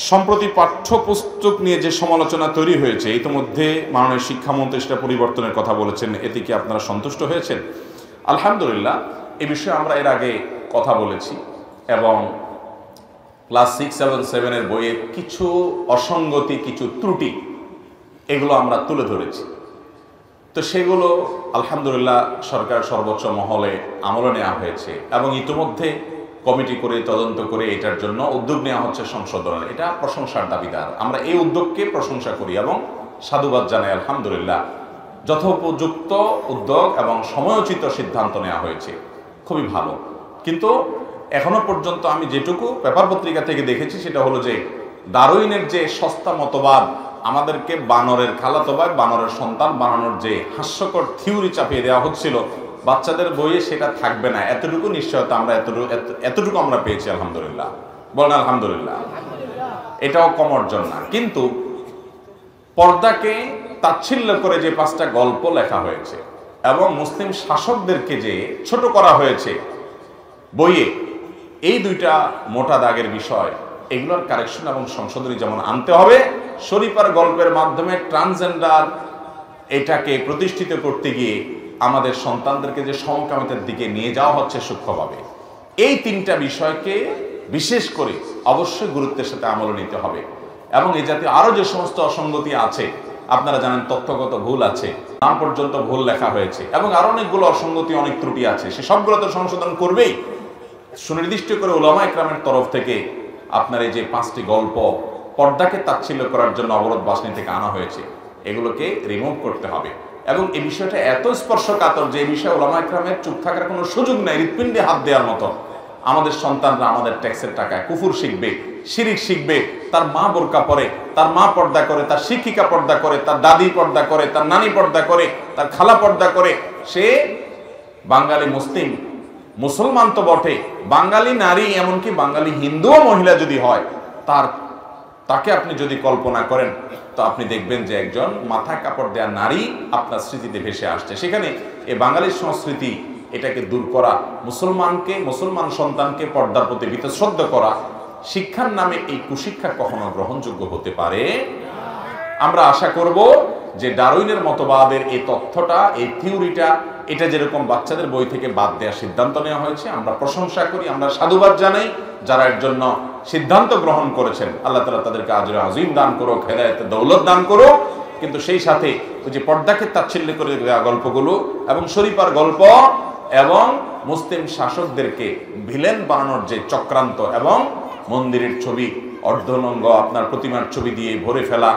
সম্প্রতি পাঠ্যপুস্তক নিয়ে যে সমালোচনা তৈরি হয়েছে, ইতিমধ্যে মাননীয় শিক্ষামন্ত্রী সেটা পরিবর্তনের কথা বলেছেন, এতে কি আপনারা সন্তুষ্ট হয়েছেন? আলহামদুলিল্লাহ, এ বিষয়ে আমরা এর আগে কথা বলেছি এবং ক্লাস 6 এবং 7-এর বইয়ের কিছু অসঙ্গতি, কিছু ত্রুটি এগুলো আমরা তুলে ধরেছি। তো সেগুলো আলহামদুলিল্লাহ সরকার সর্বোচ্চ মহলে আমলে নেওয়া হয়েছে এবং ইতিমধ্যে কমিটি করে তদন্ত করে এটার জন্য উদ্যোগ নেওয়া হচ্ছে সংশোধনের। এটা প্রশংসার দাবিদার। আমরা এই উদ্যোগকে প্রশংসা করি এবং সাধুবাদ জানাই। আলহামদুলিল্লাহ, যথোপযুক্ত উদ্যোগ এবং সময়োচিত সিদ্ধান্ত নেওয়া হয়েছে, খুবই ভালো। কিন্তু এখনো পর্যন্ত আমি যেটুকু পেপার পত্রিকা থেকে দেখেছি সেটা হলো যে ডারউইনের যে সস্তা মতবাদ, আমাদেরকে বানরের খালাতো ভাই, বানরের সন্তান বানানোর যে হাস্যকর থিওরি চাপিয়ে দেওয়া হচ্ছিল বাচ্চাদের বইয়ে, সেটা থাকবে না, এতটুকু নিশ্চয়তা আমরা এতটুকু আমরা পেয়েছি। আলহামদুলিল্লাহ, বলেন আলহামদুলিল্লাহ। এটাও কম অর্জন না। কিন্তু পর্দাকে তাচ্ছিল্য করে যে 5টা গল্প লেখা হয়েছে এবং মুসলিম শাসকদেরকে যে ছোট করা হয়েছে বইয়ে, এই 2টা মোটা দাগের বিষয়। এগুলোর কারেকশন এবং সংশোধনী যেমন আনতে হবে, শরীফার গল্পের মাধ্যমে ট্রান্সজেন্ডার এটাকে প্রতিষ্ঠিত করতে গিয়ে আমাদের সন্তানদেরকে যে সমকামিতার দিকে নিয়ে যাওয়া হচ্ছে সূক্ষ্মভাবে, এই 3টা বিষয়কে বিশেষ করে অবশ্যই গুরুত্বের সাথে আমলে নিতে হবে। এবং এই জাতীয় আরো যে সমস্ত অসঙ্গতি আছে, আপনারা জানেন তথ্যগত ভুল আছে, নাম পর্যন্ত ভুল লেখা হয়েছে এবং আরো অনেকগুলো অসঙ্গতি, অনেক ত্রুটি আছে, সে সবগুলো তো সংশোধন করবেই। সুনির্দিষ্ট করে উলামা ইকরামের তরফ থেকে আপনার এই যে 5টি গল্প পর্দাকে তাচ্ছিল্য করার জন্য অবরোধ বাসনি থেকে আনা হয়েছে, এগুলোকে রিমুভ করতে হবে। এবং এই বিষয়টা এত স্পর্শকাতর যে এই বিষয়ে উলামা ইকরামের চুপ থাকার কোনো সুযোগ নেই। হৃৎপিণ্ডে হাত দেওয়ার মতো। আমাদের সন্তানরা আমাদের ট্যাক্সের টাকায় কুফুর শিখবে, শিরিক শিখবে, তার মা বোরকা পরে, তার মা পর্দা করে, তার শিক্ষিকা পর্দা করে, তার দাদি পর্দা করে, তার নানি পর্দা করে, তার খালা পর্দা করে। সে বাঙালি মুসলিম, মুসলমান তো বটে, বাঙালি নারী, এমনকি বাঙালি হিন্দুও মহিলা যদি হয়, তাকে আপনি যদি কল্পনা করেন তো আপনি দেখবেন যে একজন মাথায় কাপড় দেওয়া নারী আপনার স্মৃতিতে ভেসে আসছে। সেখানে এই বাঙালির সংস্কৃতি, এটাকে দূর করা, মুসলমান সন্তানকে পর্দার প্রতি বীতশ্রদ্ধ করা, শিক্ষার নামে এই কুশিক্ষা কখনো গ্রহণযোগ্য হতে পারে। আমরা আশা করব যে ডারউইনের মতবাদের এই তথ্যটা, এই থিওরিটা, এটা যেরকম বাচ্চাদের বই থেকে বাদ দেওয়ার সিদ্ধান্ত নেওয়া হয়েছে, আমরা প্রশংসা করি, আমরা সাধুবাদ জানাই যারা এর জন্য সিদ্ধান্ত গ্রহণ করেছেন। আল্লাহ তাআলা তাদেরকে আজরে আজিম দান করুক, হেদায়েতের দৌলত দান করুক। কিন্তু সেই সাথে ওই যে পর্দাকে তাচ্ছিল্য করে দেওয়া গল্পগুলো এবং শরীফার গল্প এবং মুসলিম শাসকদেরকে ভিলেন বানানোর যে চক্রান্ত এবং মন্দিরের ছবি, অর্ধনঙ্গ আপনার প্রতিমার ছবি দিয়ে ভরে ফেলা,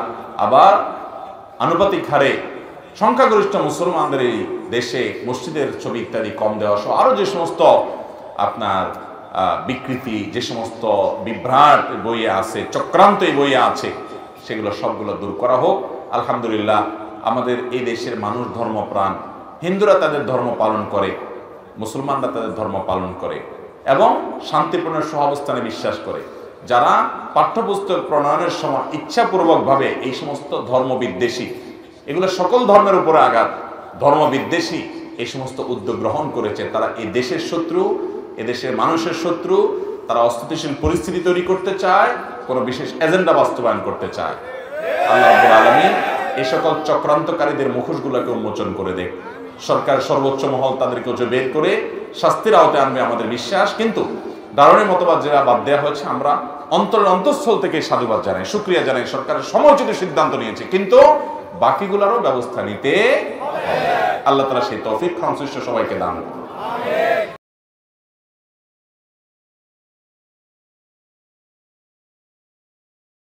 আবার আনুপাতিক হারে সংখ্যাগরিষ্ঠ মুসলমানদের এই দেশে মসজিদের ছবি ইত্যাদি কম দেওয়া সহ আরো যে সমস্ত আপনার বিকৃতি, যে সমস্ত বিভ্রাট বইয়ে আছে, চক্রান্ত এই বইয়ে আছে, সেগুলো সবগুলো দূর করা হোক। আলহামদুলিল্লাহ, আমাদের এই দেশের মানুষ ধর্মপ্রাণ। হিন্দুরা তাদের ধর্ম পালন করে, মুসলমানরা তাদের ধর্ম পালন করে এবং শান্তিপূর্ণ সহাবস্থানে বিশ্বাস করে। যারা পাঠ্যপুস্তক প্রণয়নের সময় ইচ্ছাপূর্বকভাবে এই সমস্ত ধর্মবিদ্বেষী, এগুলো সকল ধর্মের উপরে আঘাত, ধর্মবিদ্বেষী এই সমস্ত উদ্যোগ গ্রহণ করেছে, তারা এই দেশের শত্রু, এদেশের মানুষের শত্রু। তারা অস্থিতিশীল পরিস্থিতি তৈরি করতে চায়, কোনো বিশেষ এজেন্ডা বাস্তবায়ন করতে চায়। আল্লাহ রাব্বুল আলামিন এই সকল চক্রান্তকারীদের মুখোশগুলোকে উন্মোচন করে দেয়। সরকার সর্বোচ্চ মহল তাদেরকে বের করে শাস্তির আওতায় আনবে আমাদের বিশ্বাস। কিন্তু ডারউইনের মতবাদ যারা বাদ দেওয়া হয়েছে, আমরা অন্তঃস্থল থেকে সাধুবাদ জানাই, শুকরিয়া জানাই। সরকারের সময়োচিত সিদ্ধান্ত নিয়েছে, কিন্তু বাকিগুলোরও ব্যবস্থা নিতে আল্লাহ তাআলা সেই তৌফিক সংশ্লিষ্ট সবাইকে দান করুন।